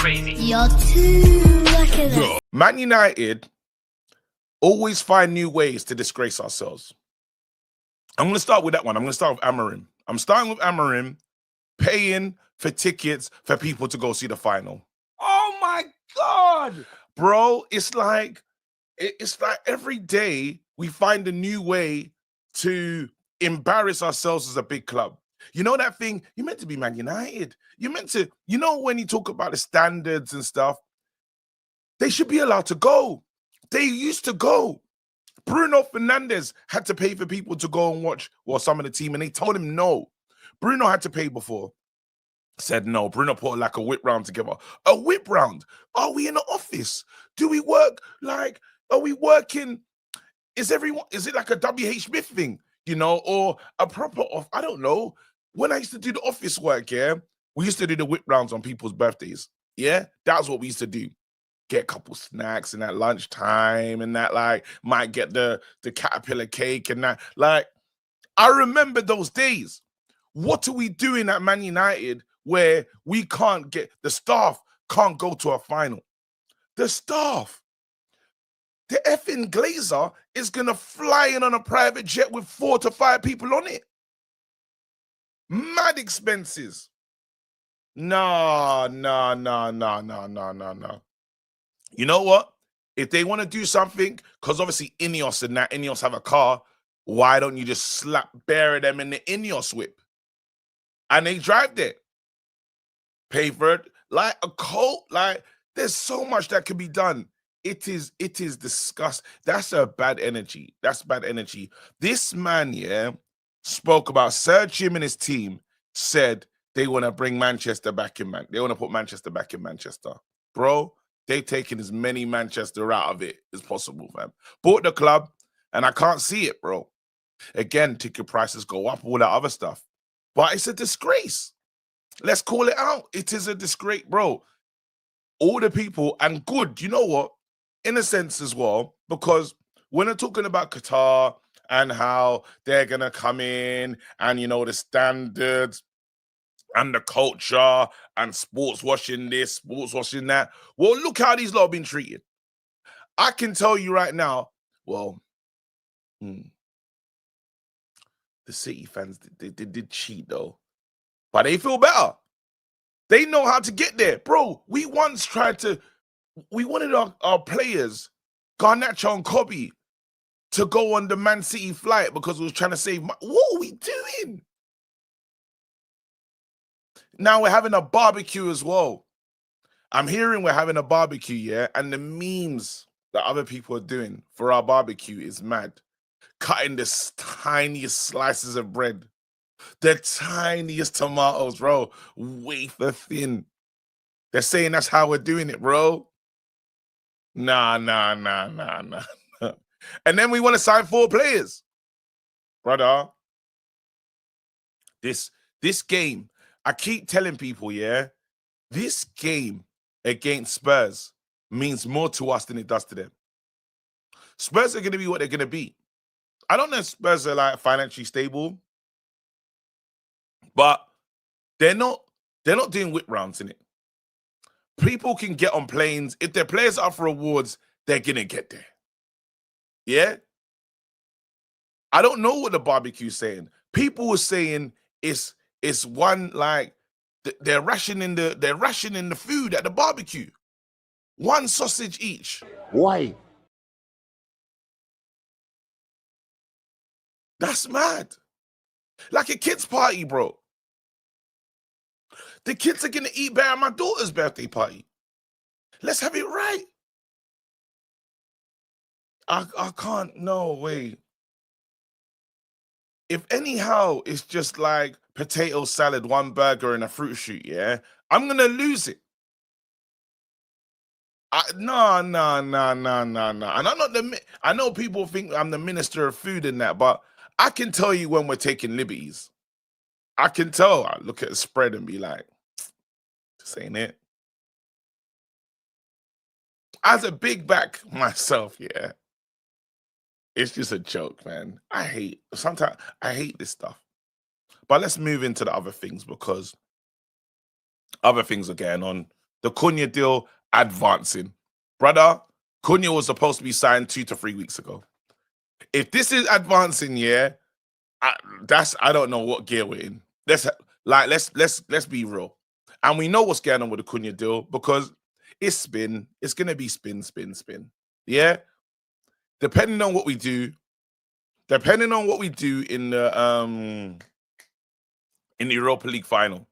crazy. You're too lucky. Man United always find new ways to disgrace ourselves. I'm going to start with that one. I'm going to start with Amorim. I'm starting with Amorim paying for tickets for people to go see the final. Oh my God. Bro, it's like every day we find a new way to embarrass ourselves as a big club. You know that thing? You're meant to be Man United. You're meant to, you know, when you talk about the standards and stuff, they should be allowed to go. They used to go. Bruno Fernandes had to pay for people to go and watch, well, some of the team, and they told him no. Bruno had to pay before. Said no. Bruno put like a whip round together. A whip round? Are we in the office? Do we work like, are we working? Is it like a WH Smith thing, you know, or a proper off? I don't know. When I used to do the office work, yeah, we used to do the whip rounds on people's birthdays. Yeah, that's what we used to do. Get a couple snacks and at lunchtime and that, like, might get the caterpillar cake and that. Like, I remember those days. What are we doing at Man United where we can't get, the staff can't go to a final? The staff. The effing Glazer is going to fly in on a private jet with 4 to 5 people on it. Mad expenses. No. You know what? If they want to do something, because obviously Ineos have a car, why don't you just slap bare of them in the Ineos whip? And they drive there. Pay for it. Like a coat. Like, there's so much that can be done. It is disgusting. That's a bad energy. That's bad energy. This man, yeah, spoke about Sir Jim and his team, said they want to bring Manchester back in, man. They want to put Manchester back in Manchester. Bro, they've taken as many Manchester out of it as possible, fam. Bought the club, and I can't see it, bro. Again, ticket prices go up, all that other stuff. But it's a disgrace. Let's call it out. It is a disgrace, bro. All the people, and good, you know what? In a sense as well, because when they're talking about Qatar and how they're going to come in and, you know, the standards and the culture and sports washing this, sports washing that. Well, look how these lot have been treated. I can tell you right now, well, the City fans, they did cheat though. But they feel better. They know how to get there. Bro, we once wanted our players, Garnacho and Kobe, to go on the Man City flight because we was trying to save money. What are we doing? Now we're having a barbecue as well. I'm hearing we're having a barbecue, yeah? And the memes that other people are doing for our barbecue is mad. Cutting the tiniest slices of bread. The tiniest tomatoes, bro. Wafer thin. They're saying that's how we're doing it, bro. Nah. And then we want to sign 4 players. Brother, this game, I keep telling people, yeah, this game against Spurs means more to us than it does to them. Spurs are going to be what they're going to be. I don't know if Spurs are like financially stable, but they're not doing whip rounds in it. People can get on planes. If their players are up for awards, they're going to get there. Yeah? I don't know what the barbecue's saying. People were saying it's one, like, they're rationing the food at the barbecue. 1 sausage each. Why? That's mad. Like a kid's party, bro. The kids are going to eat better at my daughter's birthday party. Let's have it right. I can't, no way. If anyhow it's just like potato salad, 1 burger, and a fruit shoot, yeah, I'm going to lose it. No. And I'm not I know people think I'm the minister of food and that, but I can tell you when we're taking liberties. I can tell. I look at the spread and be like, this ain't it. As a big back myself, yeah, it's just a joke, man. Sometimes I hate this stuff. But let's move into the other things, because other things are going on. the Cunha deal advancing. Brother, Cunha was supposed to be signed 2 to 3 weeks ago. If this is advancing, yeah, I don't know what gear we're in. Let's be real. And we know what's going on with the Cunha deal because it's gonna be spin. Yeah. Depending on what we do in the Europa League final.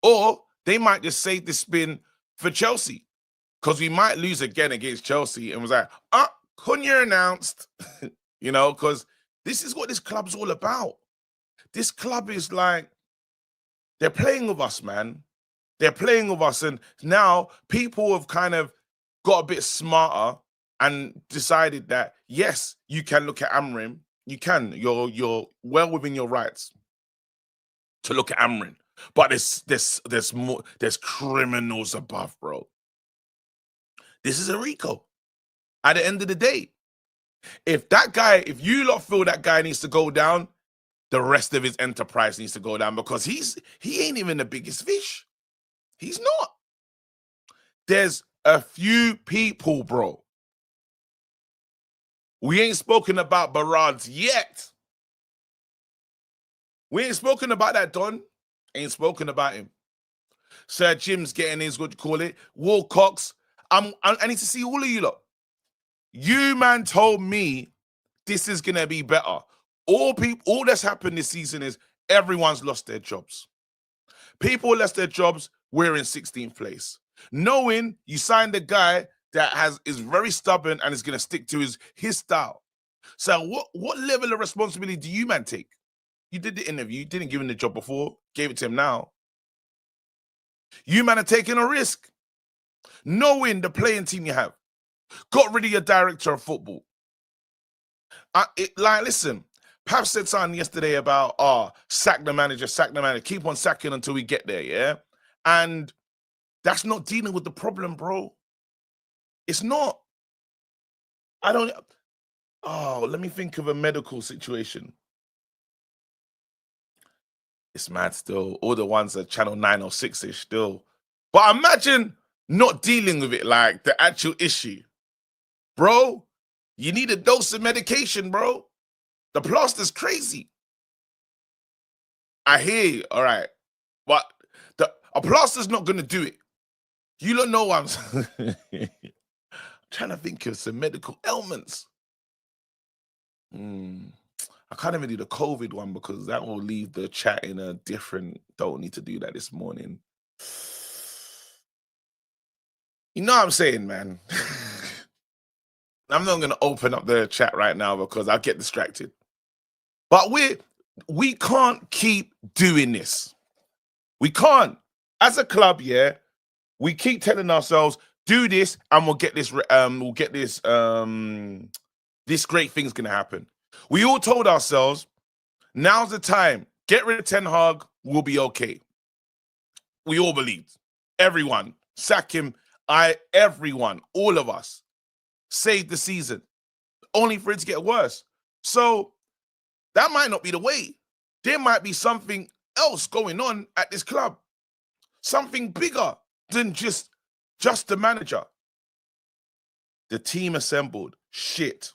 Or they might just save the spin for Chelsea. Because we might lose again against Chelsea and was like, Cunha announced, because this is what this club's all about. This club is like, they're playing with us, man. They're playing with us. And now people have kind of got a bit smarter and decided that, yes, you can look at Amrin. You can. You're well within your rights to look at Amrin. But there's more, there's criminals above, bro. This is a Rico. At the end of the day, if you lot feel that guy needs to go down, the rest of his enterprise needs to go down because he ain't even the biggest fish. He's not. There's a few people, bro. We ain't spoken about Barades yet. We ain't spoken about that, Don. Ain't spoken about him. Sir Jim's getting his, what you call it, Wilcox. I need to see all of you lot. You, man, told me this is going to be better. All that's happened this season is everyone's lost their jobs. People lost their jobs, we're in 16th place. Knowing you signed a guy that is very stubborn and is going to stick to his style. So what level of responsibility do you, man, take? You did the interview, you didn't give him the job before, gave it to him now. You, man, are taking a risk. Knowing the playing team you have. Got rid of your director of football. Listen, Pav said something yesterday about, sack the manager, keep on sacking until we get there, yeah? And that's not dealing with the problem, bro. It's not. Let me think of a medical situation. It's mad still. All the ones at Channel 9 or 6-ish still. But imagine not dealing with it like the actual issue. Bro, you need a dose of medication, bro. The plaster's crazy. I hear you, all right. But a plaster's not going to do it. You don't know what I'm trying to think of some medical ailments. I can't even do the COVID one because that will leave the chat in a different, don't need to do that this morning. You know what I'm saying, man? I'm not going to open up the chat right now because I'll get distracted. But we can't keep doing this. We can't. As a club, yeah, we keep telling ourselves, do this and we'll get this, this great thing's going to happen. We all told ourselves, now's the time. Get rid of Ten Hag, we'll be okay. We all believed. Everyone. Sack him. Everyone. All of us. Saved the season. Only for it to get worse. So, that might not be the way. There might be something else going on at this club. Something bigger than just the manager. The team assembled. Shit.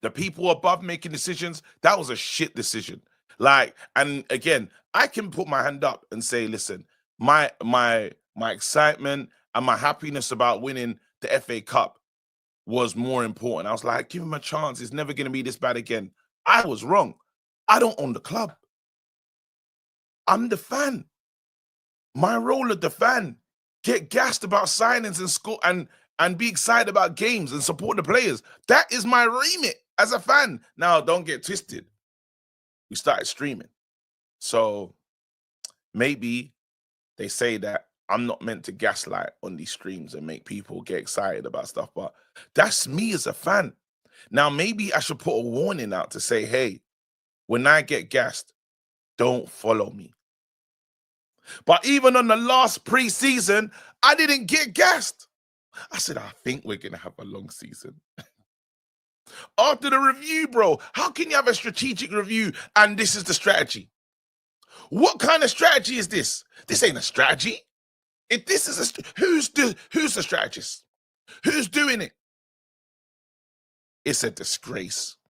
The people above making decisions, that was a shit decision. And again, I can put my hand up and say, listen, my excitement and my happiness about winning the FA Cup was more important. I was like, give him a chance. It's never going to be this bad again. I was wrong. I don't own the club. I'm the fan. My role as the fan, get gassed about signings and score and be excited about games and support the players. That is my remit as a fan. Now, don't get twisted. We started streaming. So maybe they say that I'm not meant to gaslight on these streams and make people get excited about stuff, but that's me as a fan. Now, maybe I should put a warning out to say, hey, when I get gassed, don't follow me. But even on the last pre-season, I didn't get gassed. I said, I think we're going to have a long season. After the review, bro, how can you have a strategic review and this is the strategy? What kind of strategy is this? This ain't a strategy. If this is who's the strategist? Who's doing it? It's a disgrace.